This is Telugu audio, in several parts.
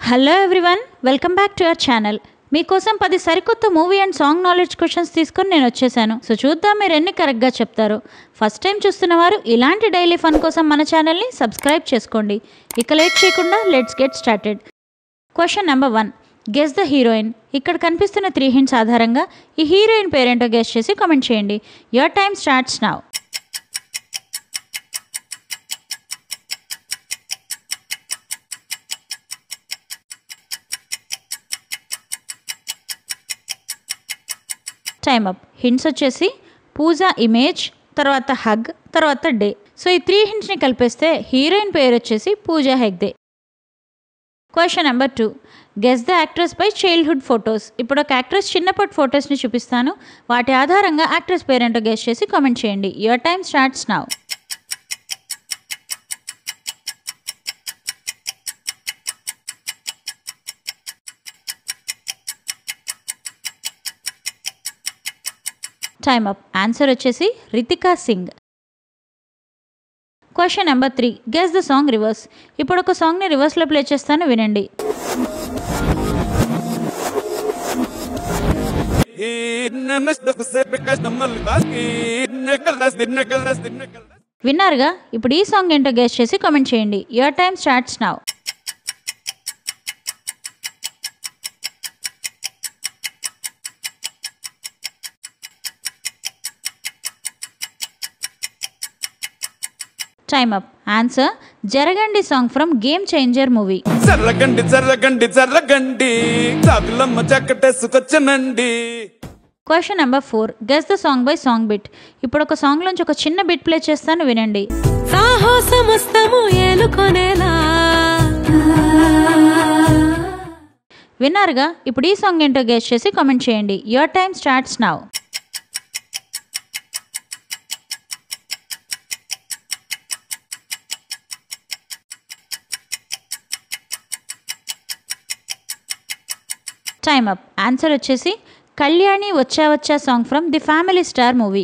Hello everyone, welcome back to our channel. మీకోసం 10 సరికొత్త movie and song knowledge questions తీసుకొని నేను వచ్చేసాను. సో చూద్దాం మీరు ఎన్ని కరెక్ట్గా చెప్తారు. ఫస్ట్ టైం చూస్తున్నవారు ఇలాంటి డైలీ ఫన్ కోసం మన ఛానల్ని సబ్స్క్రైబ్ చేసుకోండి. ఇక లేట్ చేయకుండా let's get started. Question number 1, guess the heroine. ఇక్కడ కనిపిస్తున్న 3 హింట్స్ ఆధారంగా ఈ హీరోయిన్ పేరేంటో గెస్ చేసి కామెంట్ చేయండి. Your time starts now. Time up. Hints వచ్చేసి పూజా ఇమేజ్, తర్వాత హగ్, తర్వాత డే. సో ఈ 3 హింట్స్ని కలిపేస్తే హీరోయిన్ పేరు వచ్చేసి Pooja Hegde. Question number 2, guess the actress by childhood photos. ఇప్పుడు ఒక యాక్ట్రెస్ చిన్నప్పటి ఫొటోస్ని చూపిస్తాను. వాటి ఆధారంగా యాక్ట్రెస్ పేరేంటో గెస్ చేసి కామెంట్ చేయండి. Your time starts now. Time up. Answer వచ్చేసి Ritika Singh. Question number 3, guess the song reverse. ఇప్పుడు ఒక సాంగ్ని రివర్స్లో ప్లే చేస్తాను, వినండి. విన్నారుగా? ఇప్పుడు ఈ సాంగ్ ఏంటో గెస్ చేసి కామెంట్ చేయండి. Your time starts now. Time up. Answer Jaragandi song from Game Changer movie. జరగండి జరగండి జరగండి చాకులమ్మ చక్కటేసుకొచ్చనండి. Question number 4, guess the song by song bit. ఇప్పుడు ఒక సాంగ్ లోంచి ఒక చిన్న బిట్ ప్లే చేస్తాను, వినండి. విన్నారుగా? ఇప్పుడు ఈ సాంగ్ ఏంటో గెస్ చేసి కామెంట్ చేయండి. Your time starts now. Time up. Answer వచ్చేసి కళ్యాణి వచ్చా వచ్చా song from the family star movie.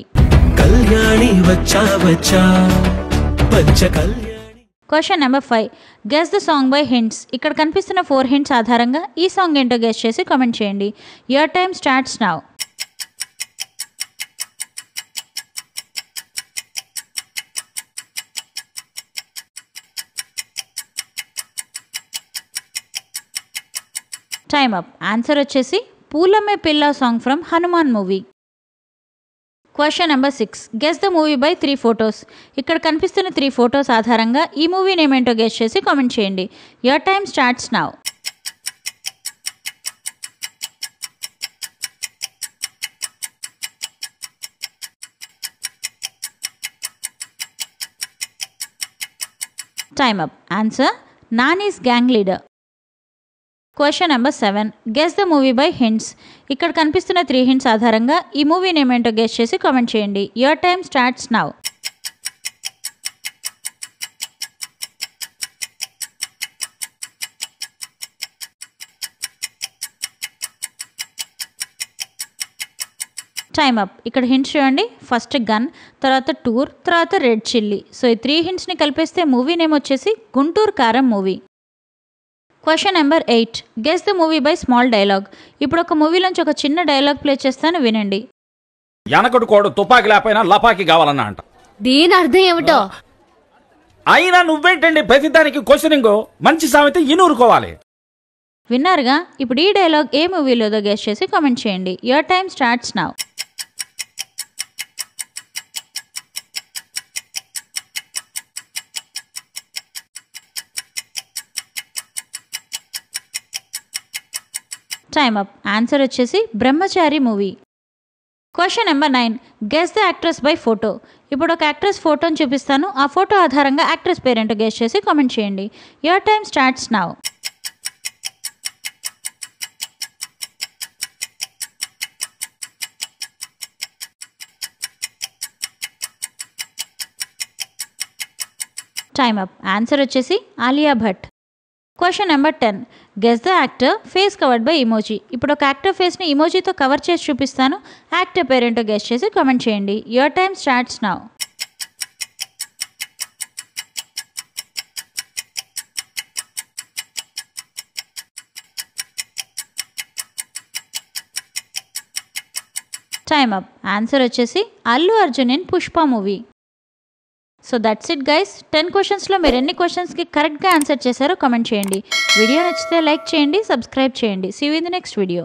Question number 5, guess the song by hints. ఇక్కడ కనిపిస్తున్న 4 హింట్స్ ఆధారంగా ఈ సాంగ్ ఏంటో గెస్ చేసి కామెంట్ చేయండి. Your time starts now. Time up. Answer వచ్చేసి పూలమే పిల్ల song from Hanuman movie. Question number 6, guess the movie by 3 photos. ఇక్కడ కనిపిస్తున్న 3 ఫొటోస్ ఆధారంగా ఈ మూవీ నేమ్ ఏంటో గెస్ చేసి కామెంట్ చేయండి. Your time starts now. Time up. Answer Nani's gang leader. Question number 7, guess the movie by hints. ఇక్కడ కనిపిస్తున్న 3 హింట్స్ ఆధారంగా ఈ మూవీ నేమ్ ఏంటో గెస్ చేసి కామెంట్ చేయండి. Your time starts now. Time up. ఇక్కడ హింట్స్ చూడండి. ఫస్ట్ గన్, తర్వాత టూర్, తర్వాత రెడ్ చిల్లీ. సో ఈ 3 హింట్స్ని కలిపేస్తే మూవీ నేమ్ వచ్చేసి గుంటూరు కారం movie. Question number 8, guess the movie by small dialogue. ఇప్పుడు ఒక మూవీలోంచి ఒక చిన్న డైలాగ్ ప్లే చేస్తాను, వినండి. ఎనకడు కోడు తుపాకి లేకపోయినా లపాకి కావాలన్నా అంట. దీని అర్థం ఏమిటో? అయినా నువ్వేంటండి ప్రతిదానికి క్వశ్చనింగ్? మంచి సామెత ఇనూరుకోవాలి. విన్నారుగా? ఇప్పుడు ఈ డైలాగ్ ఏ మూవీలోదో గెస్ చేసి కామెంట్ చేయండి. Your time starts now. Time up. Answer వచ్చేసి బ్రహ్మచారి movie. Question number 9, guess the actress by photo. ఇప్పుడు ఒక యాక్ట్రెస్ ఫోటోని చూపిస్తాను. ఆ ఫోటో ఆధారంగా యాక్ట్రెస్ పేరేంటో గెస్ చేసి కామెంట్ చేయండి. Your time starts now. Time up. Answer వచ్చేసి Alia Bhatt. Question number 10, guess the actor face covered by emoji. ఇప్పుడు ఒక యాక్టర్ ఫేస్ని ఇమోజీతో కవర్ చేసి చూపిస్తాను. యాక్టర్ పేరేంటో గెస్ చేసి కామెంట్ చేయండి. Your time starts now. Time up. Answer వచ్చేసి Allu Arjun in Pushpa movie. So that's it guys. 10 క్వశ్చన్స్లో మీరు ఎన్ని క్వశ్చన్స్కి కరెక్ట్గా ఆన్సర్ చేశారో కామెంట్ చేయండి. వీడియో నచ్చితే లైక్ చేయండి, సబ్స్క్రైబ్ చేయండి. See you in the next video.